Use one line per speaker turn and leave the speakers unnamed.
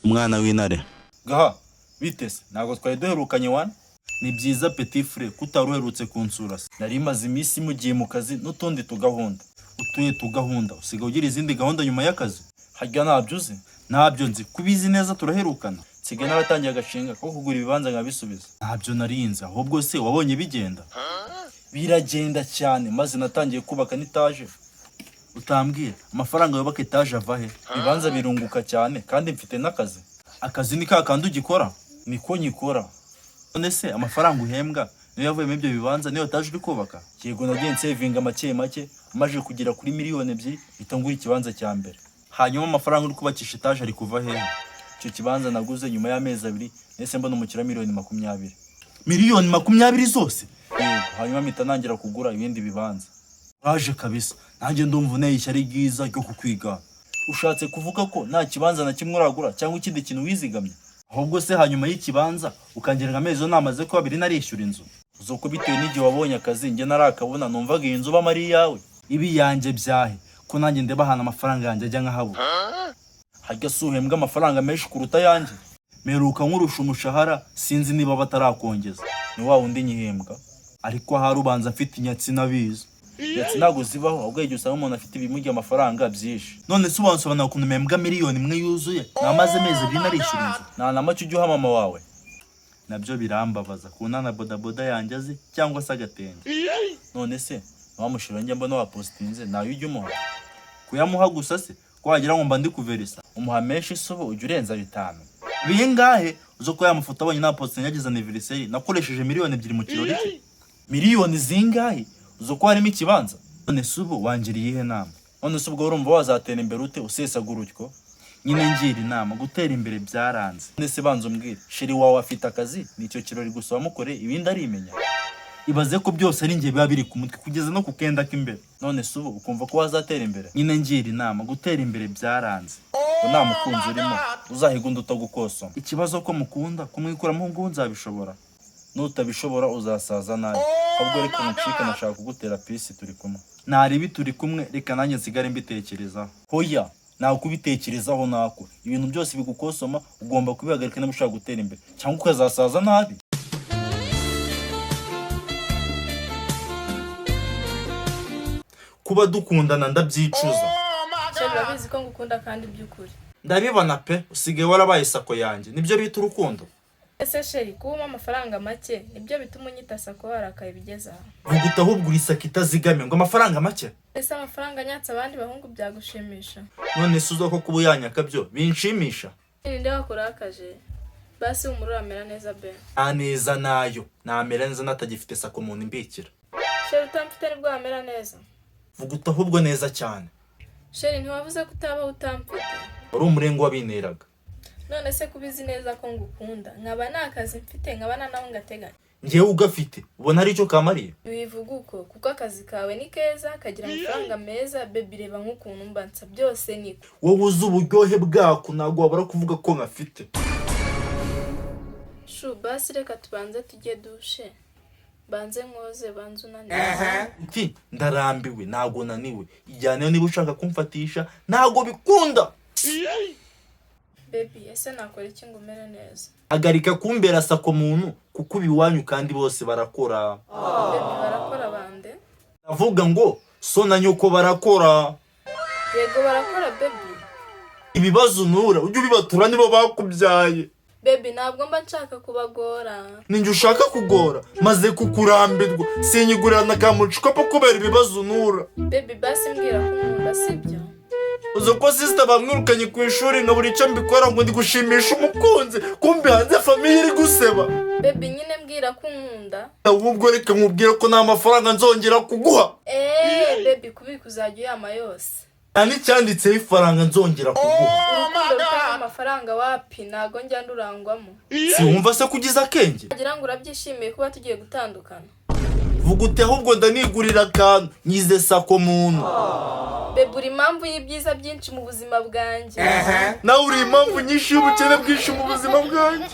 umwana w'intare.
Gaha, bitese ntabwo twari duherukanye wana? Ni byiza petit frère kutaruherutse kunsura se. Nari maze iminsi mugiye mu kazi n'utundi tugahunda. Utuye tugahunda usiga ugira izindi gahunda nyuma y'akazi. Harya ntabyo uzi? Ntabyo nzi. Kubizi neza turaherukana. Nsigaye naratangiye agashinga ko kugura ibibanza nkabisubiza. Ntabyo narinze ahubwo se wabonye bigenda? Biragenda cyane maze natangiye kubaka n'itaje. Utambwira amafaranga yubaka etaje ava he? Ibibanza birunguka cyane kandi mfite n'akazi. Akazi ni ka kandi ugikora? Niko nyikora. None se amafaranga uhembwa niyo yavuyemo ibyo bibanza niyo etaje uri kubaka? Yego nagiye nsevinga make make amaje kugera kuri miliyoni 2 bitangura ikibanza cya mbere. Hanyuma amafaranga uri kubakisha etaje ari kuva he? Icyo kibanza naguze nyuma y'amezi 2 nese mbona umukira miliyoni 20. Miliyoni 20 zose? Yego, hanyuma mpita nangira kugura ibindi bibanza. Uraje kabisa, nanjye ndumva uneye ishyari ryiza ryo kukwiga. Ushatse kuvuga ko nta kibanza na kimwe uragura cyangwa ikindi kintu wizigamye? Ahubwo se hanyuma y'ikibanza ukangira amezi namaze ko 2 narishyura inzu. Uzoko bitewe n'igihe wabonye akazi nge narakabona numvaga iyi nzu bamari yawe. Ibi yanjye byahe ko nanjye ndebahana amafaranga yanjye ajya nkahabura. Harya suhembwa amafaranga menshi kuruta yanjye. Meruka nkurusha umushahara sinzi niba batarakongeza. Ni wa wundi nyihembwa. Ariko hari ubanza mfite inyatsi nabizi. Yatsi ntago zibaho ahubwo igihe usanga umuntu afite ibimujya amafaranga byinshi. None se ubansobanura ukuntu mpembwa miliyoni 1 yuzuye namaze amezi 2 narishyura inzu. Nta na make ujya uha mama wawe? Nabyo birambabaza kunana bodaboda yanjye azi cyangwa se agatenge. None se wamushira njye mbona wapostinze nayo ujya umuha? Kuyamuha gusa se ko wagira ngo mba ndi kuverisa. Umuha menshi sobo ujya urenza 5. Bingahe uzo ko yamufoto abonye na posting yagize anniversary nakoresheje miliyoni 2 mu kirori cye. Miliyoni zingahe? Uzo ko harimo ikibanza? None subu wangiriye ihe nama? None subwo urumva wazatera imbere ute usesagura utyo? Nyine ngira inama gutera imbere byaranze. None se banzo mbwira, sheri wawe afite akazi nicyo kirori gusa wamukore ibindi arimenya. Ibaze ko byose ari ngiye biba biri ku mutwe kugeza no kukenda k'imbere. None subu ukumva ko wazatera imbere? Nyine ngira inama gutera imbere byaranze. Nta mukunzi urimo uzahigunda utagukosoma. Ikibazo ko mukunda kumwikuramo ngo nzabishobora. Nutabishobora uzasaza nabi. Ahubwo reka mucika nashaka kugutera pisi turi kumwe. Naribi turi kumwe reka nanjye nsigare mbitekerezaho. Hoya, nawe kubitekerezaho nako. Ibintu byose bigukosoma ugomba kubihagarika niba ushaka gutera imbere cyangwa ukazasaza nabi. Kuba dukundana ndabyicuza.
Sheri urabizi ko ngukunda kandi by'ukuri.
Ndabibona pe usigaye warabaye sako yanjye. Nibyo bita urukundo.
Ese sheri kuba amafaranga make nibyo bituma unyita sako warakaye bigeza aha?
Vuguta ahubwo uri sako itazigame ngo amafaranga make.
Ese amafaranga nyatsa abandi bahungu byagushimisha?
None suzo ko kuba yanyaka byo binshimisha.
Ninde wakurakaje? Basi umurura amera neza be.
Aneza nayo namera neza natagifite sako muntu imbikira.
Sheri utamfite nibwo amera neza?
Vuguta ahubwo neza cyane.
Sheri ntiwavuze ko utaba utamfite?
Uri umurengo wabinteraga.
None se kubizi neza ko ngukunda nkaba nakazi mfite nkabana nawe ngateganya.
Ngewe ugafite ubona ari cyo kamariye?
Bivuga uko kuko akazi kawe ni keza kagira amafaranga meza baby reba nk'ukuntu mbansa byose niko.
Wowe uzi uburyohe bwako ntago wabura kuvuga ko ngafite.
Shu basi reka tubanze tujye dushe. Banze nkoze banze unaniwe.
Nti ndarambiwe ntago naniwe. Ijyane niba ushaka kumfatisha ntago bikunda.
Baby ese nakora iki ngo umere neza?
Agarika kumbera sako muntu kuko biwanyu kandi bose barakora.
Baby barakora bande?
Navuga ngo so na nyoko barakora.
Yego barakora baby.
Ibibazo nura ujye ubibatura nibo bakubyaye.
Baby ntabwo mba nshaka kubagora.
Ninjye ushaka kugora maze kukurambirwa sinyigurana kamucuka po kubera ibibazo nura.
Baby basi mbwira ko nkunda sibyo?
Uzo ko sister bamwirukanye ku ishuri nka buri cyo mbikora ngo ndi gushimisha umukunzi kumbe hanze family iri guseba.
Baby nyine mbwira ko nkunda.
Ahubwo reka nkubwira ko nta mafaranga nzongera kuguha.
Baby kubika uzajya uyama yose.
Ani cyanditseho ifaranga nzongera kuguha.
Urukundo rutanga amafaranga wapi nago njya ndurangwamo.
Si wumva se kugiza akenge?
Agira ngo urabyishimiye kuba tugiye gutandukana.
Vuga ute ahubwo ndanigurira akantu nyize sako muntu.
Baby uri impamvu y'ibyiza byinshi mu buzima bwanjye.
Nawe uri impamvu nyinshi y'ubukene bwinshi mu buzima bwanjye.